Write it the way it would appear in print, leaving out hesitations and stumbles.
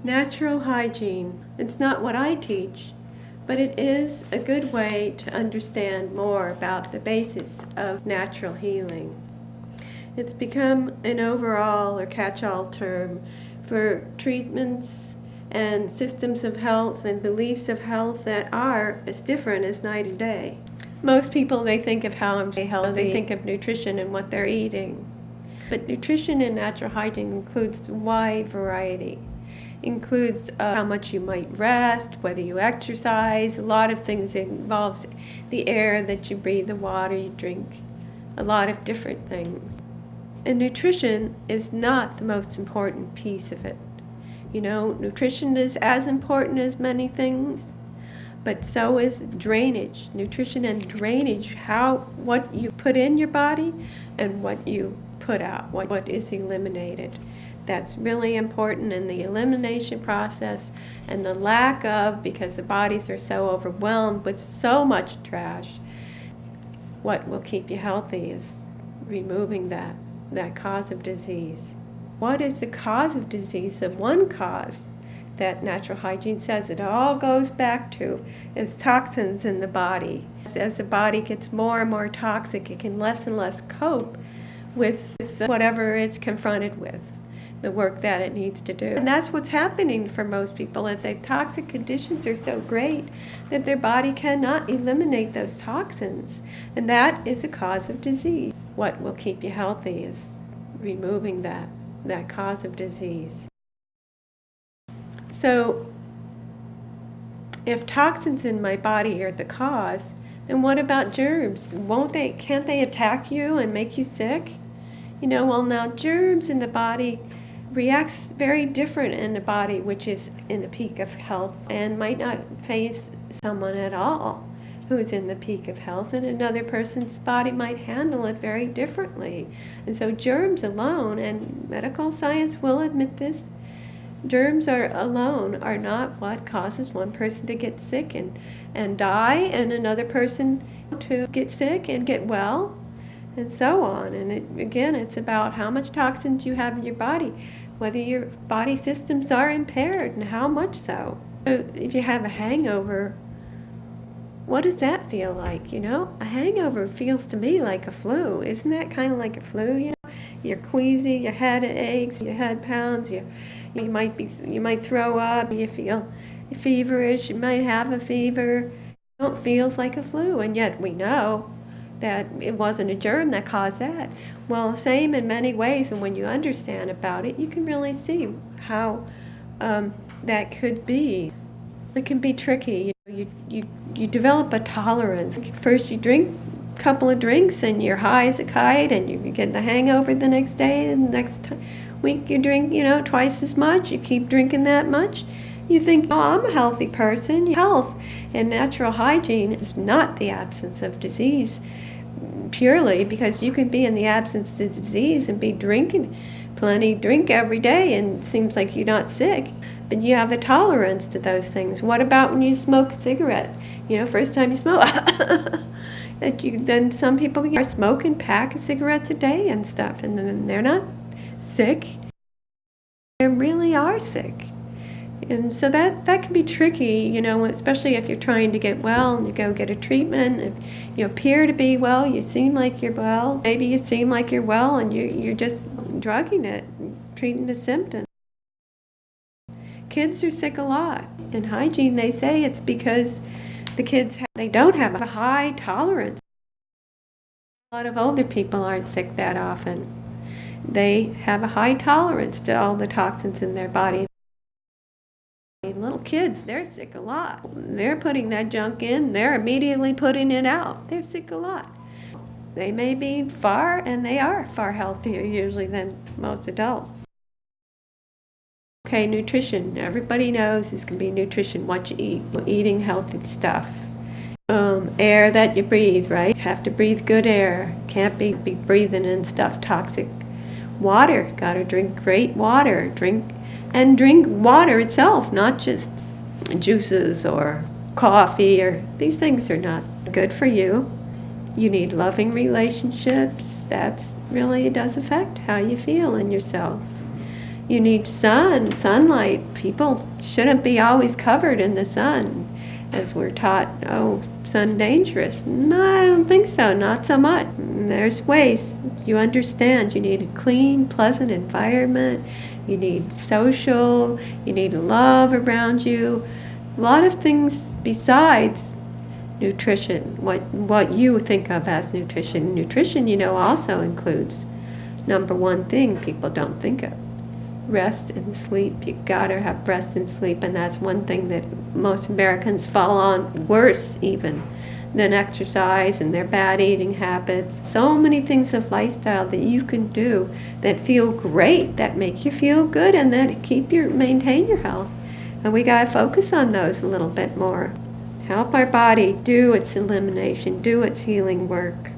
Natural hygiene. It's not what I teach, but it is a good way to understand more about the basis of natural healing. It's become an overall or catch-all term for treatments and systems of health and beliefs of health that are as different as night and day. Most people, they think of how I'm healthy, they think of nutrition and what they're eating. But nutrition in natural hygiene includes a wide variety. Includes how much you might rest, whether you exercise, a lot of things. It involves the air that you breathe, the water you drink, a lot of different things. And nutrition is not the most important piece of it. You know, nutrition is as important as many things, but so is drainage. Nutrition and drainage, what you put in your body and what you put out, what is eliminated. That's really important in the elimination process, and the lack of, because the bodies are so overwhelmed with so much trash. What will keep you healthy is removing that cause of disease. What is the cause of disease? The one cause that natural hygiene says it all goes back to is toxins in the body. As the body gets more and more toxic, it can less and less cope with whatever it's confronted with, the work that it needs to do. And that's what's happening for most people, that the toxic conditions are so great that their body cannot eliminate those toxins. And that is a cause of disease. What will keep you healthy is removing that cause of disease. So if toxins in my body are the cause, then what about germs? Can't they attack you and make you sick? You know, well, now germs in the body reacts very different in the body, which is in the peak of health, and might not phase someone at all who's in the peak of health, and another person's body might handle it very differently. And so germs alone, and medical science will admit this, germs alone are not what causes one person to get sick and die, and another person to get sick and get well, and so on. And again, it's about how much toxins you have in your body, whether your body systems are impaired, and how much so. So if you have a hangover, what does that feel like? You know, a hangover feels to me like a flu. Isn't that kind of like a flu? You know, you're queasy, your head aches, your head pounds, you might throw up, you feel feverish, you might have a fever. It feels like a flu, and yet we know that it wasn't a germ that caused that. Well, same in many ways, and when you understand about it, you can really see how that could be. It can be tricky. You develop a tolerance. First you drink a couple of drinks and you're high as a kite, and you get the hangover the next day, and the next week you drink, twice as much. You keep drinking that much. You think, oh, I'm a healthy person. Health and natural hygiene is not the absence of disease purely, because you can be in the absence of disease and be drinking plenty, drink every day, and it seems like you're not sick, but you have a tolerance to those things. What about when you smoke a cigarette? First time you smoke, then some people are smoking pack of cigarettes a day and stuff, and then they're not sick. They really are sick. And so that can be tricky, especially if you're trying to get well and you go get a treatment. If you appear to be well, you seem like you're well. Maybe you seem like you're well and you're just drugging it, treating the symptoms. Kids are sick a lot. In hygiene, they say it's because the kids they don't have a high tolerance. A lot of older people aren't sick that often. They have a high tolerance to all the toxins in their body. Little kids, they're sick a lot. They're putting that junk in, they're immediately putting it out. They're sick a lot. They may be and they are far healthier usually than most adults. Okay, nutrition. Everybody knows it's going to be nutrition, what you eat. Eating healthy stuff. Air that you breathe, right? You have to breathe good air. Can't be breathing in stuff toxic. Water. Got to drink great water. Drink water itself, not just juices or coffee, or these things are not good for you. You need loving relationships. It does affect how you feel in yourself. You need sunlight. People shouldn't be always covered in the sun, as we're taught, oh, sun dangerous. No, I don't think so, not so much. There's ways. You understand you need a clean, pleasant environment. You need social, you need love around you. A lot of things besides nutrition, what you think of as nutrition. Nutrition, also includes number one thing people don't think of. Rest and sleep. You gotta have rest and sleep, and that's one thing that most Americans fall on worse even than exercise and their bad eating habits. So many things of lifestyle that you can do that feel great, that make you feel good, and that maintain your health. And we gotta focus on those a little bit more. Help our body do its elimination, do its healing work.